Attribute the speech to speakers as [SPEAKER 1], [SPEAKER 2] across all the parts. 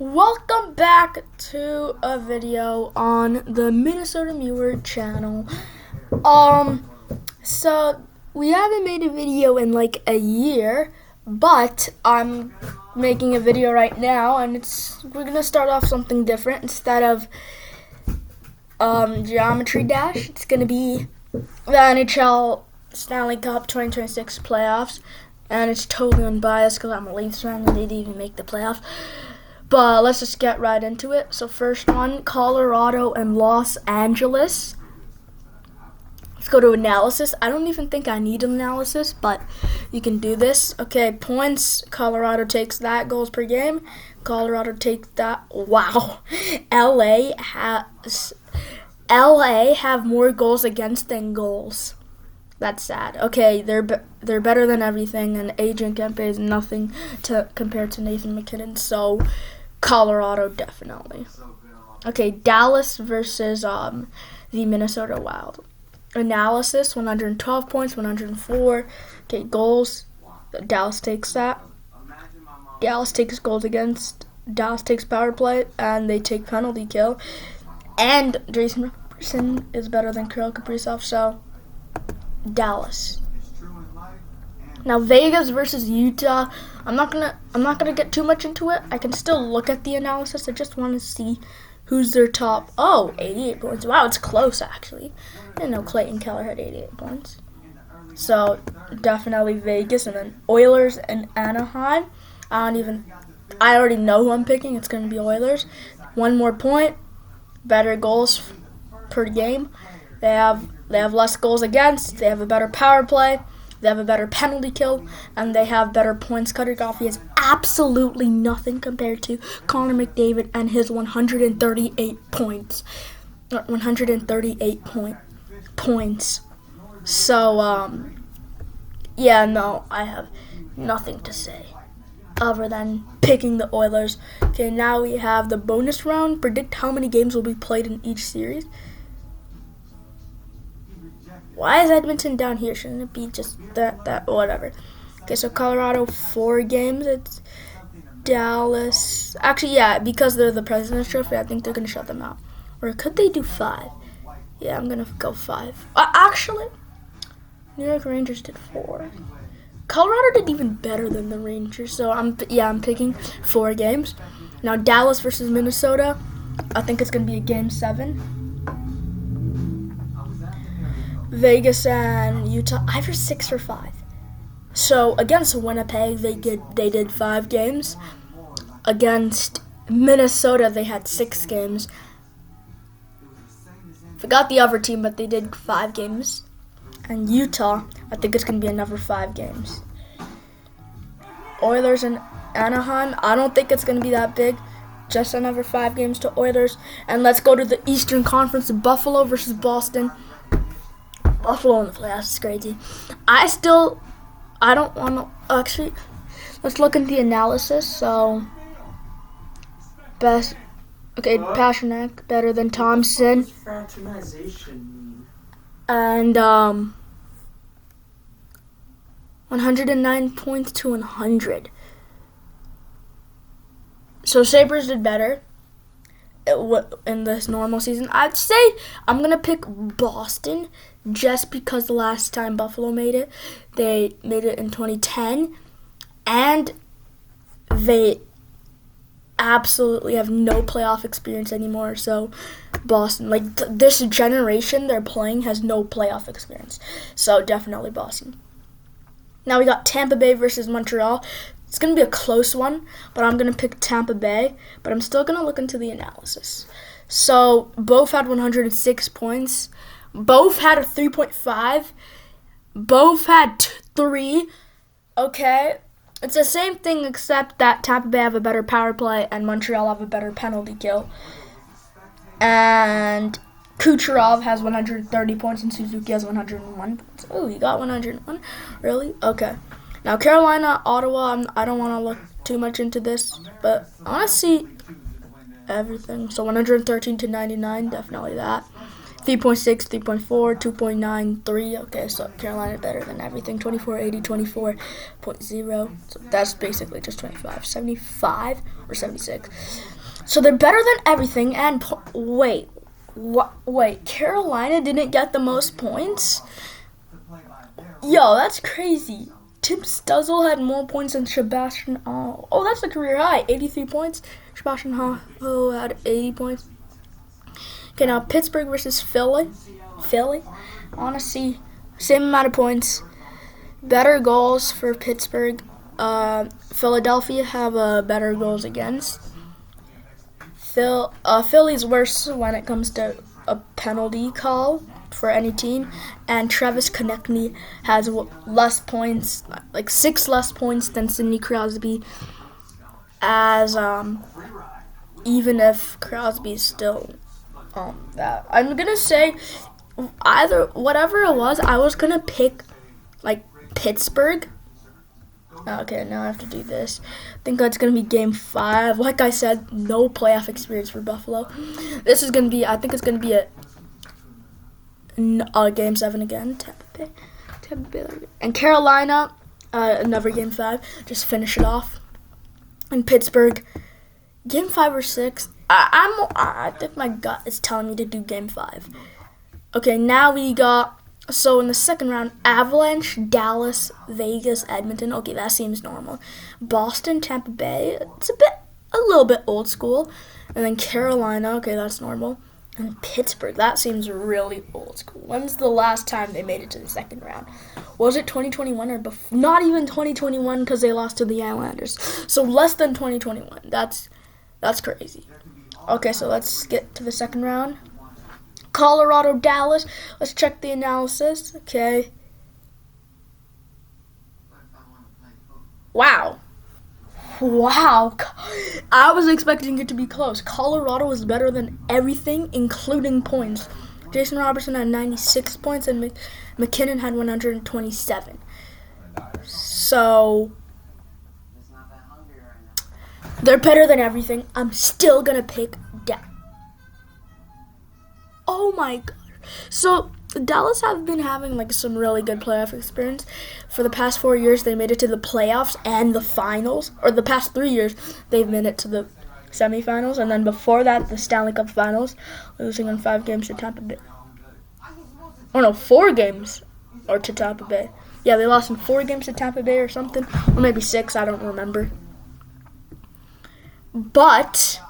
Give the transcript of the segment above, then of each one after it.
[SPEAKER 1] Welcome back to a video on the Minnesota Muir channel. So we haven't made a video in like a year, but I'm making a video right now, and we're gonna start off something different. Instead of Geometry Dash, it's gonna be the NHL Stanley Cup 2026 playoffs, and it's totally unbiased because I'm a Leafs fan and they didn't even make the playoffs. But let's just get right into it. So first one, Colorado and Los Angeles. Let's go to analysis. I don't even think I need an analysis, but you can do this. Okay, points. Colorado takes that. Goals per game. Colorado takes that. Wow. LA have more goals against than goals. That's sad. Okay, they're better than everything, and Adrian Kempe is nothing to compare to Nathan McKinnon. So Colorado definitely. Okay, Dallas versus the Minnesota Wild. Analysis: 112 points, 104. Okay, goals. Dallas takes that. Dallas takes goals against. Dallas takes power play, and they take penalty kill. And Jason Robertson is better than Kirill Kaprizov, so Dallas. Now Vegas versus Utah. I'm not gonna get too much into it. I can still look at the analysis. I just want to see who's their top. Oh, 88 points. Wow, it's close actually. I didn't know Clayton Keller had 88 points. So definitely Vegas, and then Oilers and Anaheim. I already know who I'm picking. It's gonna be Oilers. One more point. Better goals per game. They have less goals against. They have a better power play. They have a better penalty kill, and they have better points. Cutter Coffee has absolutely nothing compared to Connor McDavid and his 138 points. 138 points. So, yeah, no, I have nothing to say other than picking the Oilers. Okay, now we have the bonus round. Predict how many games will be played in each series. Why is Edmonton down here? Shouldn't it be just that whatever? Okay, so Colorado 4 games. It's Dallas. Actually, yeah, because they're the President's Trophy, I think they're gonna shut them out. Or could they do 5? Yeah, I'm gonna go 5. Actually, New York Rangers did 4. Colorado did even better than the Rangers, so I'm picking 4 games. Now Dallas versus Minnesota. I think it's gonna be a game 7. Vegas and Utah, either 6 or 5. So against Winnipeg, they did 5 games. Against Minnesota, they had 6 games. Forgot the other team, but they did 5 games. And Utah, I think it's gonna be another 5 games. Oilers and Anaheim, I don't think it's gonna be that big. Just another 5 games to Oilers. And let's go to the Eastern Conference: Buffalo versus Boston. Buffalo in the playoffs is crazy. I don't want to. Actually, let's look at the analysis. So, Pasternak better than Thompson. And 109 points to 100. So Sabres did better in this normal season. I'd say I'm gonna pick Boston just because the last time Buffalo made it, they made it in 2010, and they absolutely have no playoff experience anymore. So Boston, like this generation they're playing, has no playoff experience. So definitely Boston. Now we got Tampa Bay versus Montreal. It's going to be a close one, but I'm going to pick Tampa Bay, but I'm still going to look into the analysis. So, both had 106 points. Both had a 3.5. Both had 3. Okay. It's the same thing except that Tampa Bay have a better power play and Montreal have a better penalty kill. And Kucherov has 130 points and Suzuki has 101 points. Oh, you got 101? Really? Okay. Now, Carolina, Ottawa, I don't want to look too much into this, but I want to see everything. So 113 to 99, definitely that. 3.6, 3.4, 2.9, 3. Okay, so Carolina better than everything. 24.80, 24.0. So that's basically just 25. 75 or 76. So they're better than everything. And wait, Carolina didn't get the most points? Yo, that's crazy. Tim Stuzzle had more points than Sebastian Aho. Oh, that's a career high. 83 points. Sebastian Aho had 80 points. Okay, now Pittsburgh versus Philly. I want to see same amount of points. Better goals for Pittsburgh. Philadelphia have better goals against. Philly's worse when it comes to a penalty call for any team. And Travis Konechny has less points, like 6 less points than Sidney Crosby. As even if Crosby's still that, I'm gonna say either whatever it was, I was gonna pick like Pittsburgh. Okay, now I have to do this. I think that's gonna be Game 5. Like I said, no playoff experience for Buffalo. This is gonna be. I think it's gonna be a Game 7 again. Tampa Bay, and Carolina. Another Game 5. Just finish it off. And Pittsburgh, Game 5 or 6. I think my gut is telling me to do Game 5. Okay, now we got, so in the second round, Avalanche, Dallas, Vegas, Edmonton. Okay, that seems normal. Boston, Tampa Bay. It's a little bit old school. And then Carolina. Okay, that's normal. And Pittsburgh. That seems really old school. When's the last time they made it to the second round? Was it 2021 or before? Not even 2021 because they lost to the Islanders. So less than 2021. That's crazy. Okay, so let's get to the second round. Colorado, Dallas. Let's check the analysis. Okay. Wow. I was expecting it to be close. Colorado was better than everything, including points. Jason Robertson had 96 points and McKinnon had 127. So they're better than everything. I'm still going to pick Dallas. Oh my God. So Dallas have been having like some really good playoff experience. For the past 4 years, they made it to the playoffs and the finals. Or the past 3 years, they've made it to the semifinals. And then before that, the Stanley Cup finals, losing in 5 games to Tampa Bay. Oh no, 4 games or to Tampa Bay. Yeah, they lost in 4 games to Tampa Bay or something. Or maybe 6, I don't remember. But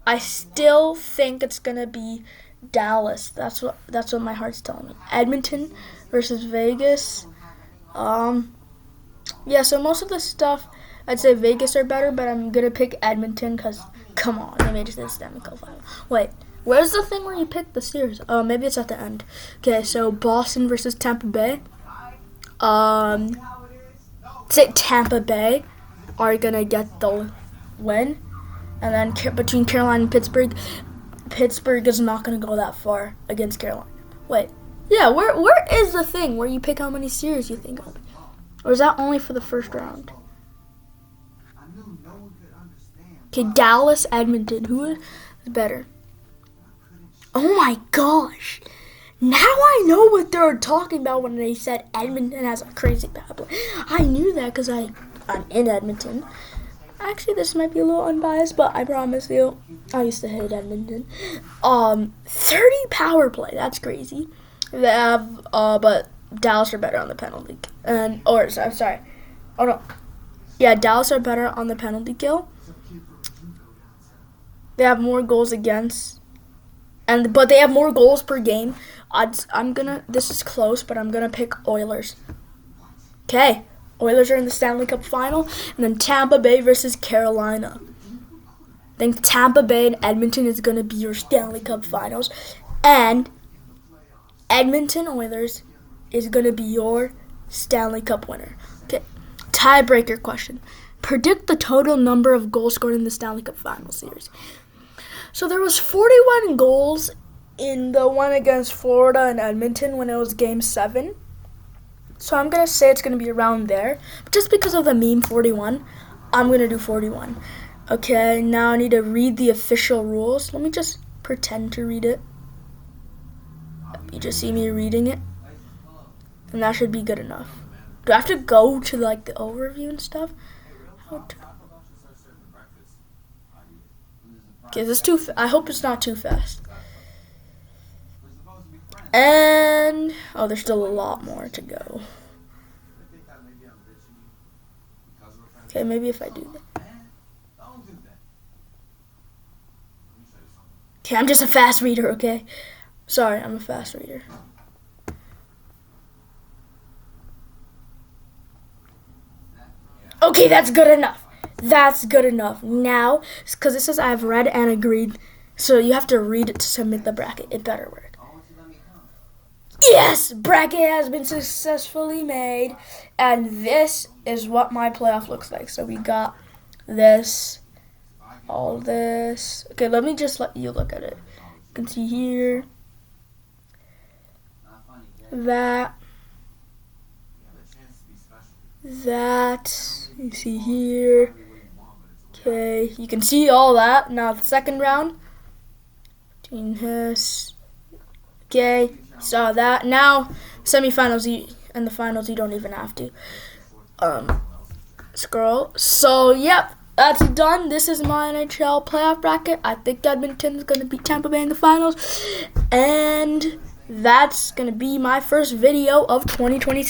[SPEAKER 1] I still think it's going to be Dallas. That's what my heart's telling me. Edmonton versus Vegas. Yeah, so most of the stuff, I'd say Vegas are better, but I'm going to pick Edmonton because, come on, they made it to the Stanley Cup final. Wait, where's the thing where you pick the series? Oh, maybe it's at the end. Okay, so Boston versus Tampa Bay. Say Tampa Bay are going to get the win. And then between Carolina and Pittsburgh is not going to go that far against Carolina. Wait. Yeah, where is the thing where you pick how many series you think of? Or is that only for the first round? Okay, Dallas, Edmonton. Who is better? Oh my gosh. Now I know what they're talking about when they said Edmonton has a crazy bad play. I knew that because I'm in Edmonton. Actually, this might be a little unbiased, but I promise you, I used to hate Edmonton. 30 power play. That's crazy. They have, but Dallas are better on the penalty. Sorry. Oh no. Yeah, Dallas are better on the penalty kill. They have more goals against, but they have more goals per game. This is close, but I'm gonna pick Oilers. Okay. Oilers are in the Stanley Cup final, and then Tampa Bay versus Carolina. I think Tampa Bay and Edmonton is going to be your Stanley Cup finals, and Edmonton Oilers is going to be your Stanley Cup winner. Okay, tiebreaker question. Predict the total number of goals scored in the Stanley Cup final series. So there was 41 goals in the one against Florida and Edmonton when it was Game 7. So I'm going to say it's going to be around there. But just because of the meme 41, I'm going to do 41. Okay, now I need to read the official rules. Let me just pretend to read it. You just see me reading it, and that should be good enough. Do I have to go to like the overview and stuff? Okay, this is too. I hope it's not too fast. And oh, there's still a lot more to go. Okay, maybe if I do that. Okay, I'm just a fast reader. Okay, sorry, I'm a fast reader. Okay, that's good enough. That's good enough. Now, because it says I've read and agreed, so you have to read it to submit the bracket. It better work. Yes! Bracket has been successfully made, and this is what my playoff looks like. So we got this, all this. Okay, let me just let you look at it. You can see here, that, you see here. Okay, you can see all that. Now the second round, between this, okay, saw that. Now semifinals and the finals, you don't even have to scroll. So yep, that's done. This is my NHL playoff bracket. I think Edmonton's gonna beat Tampa Bay in the finals, and that's gonna be my first video of 2023.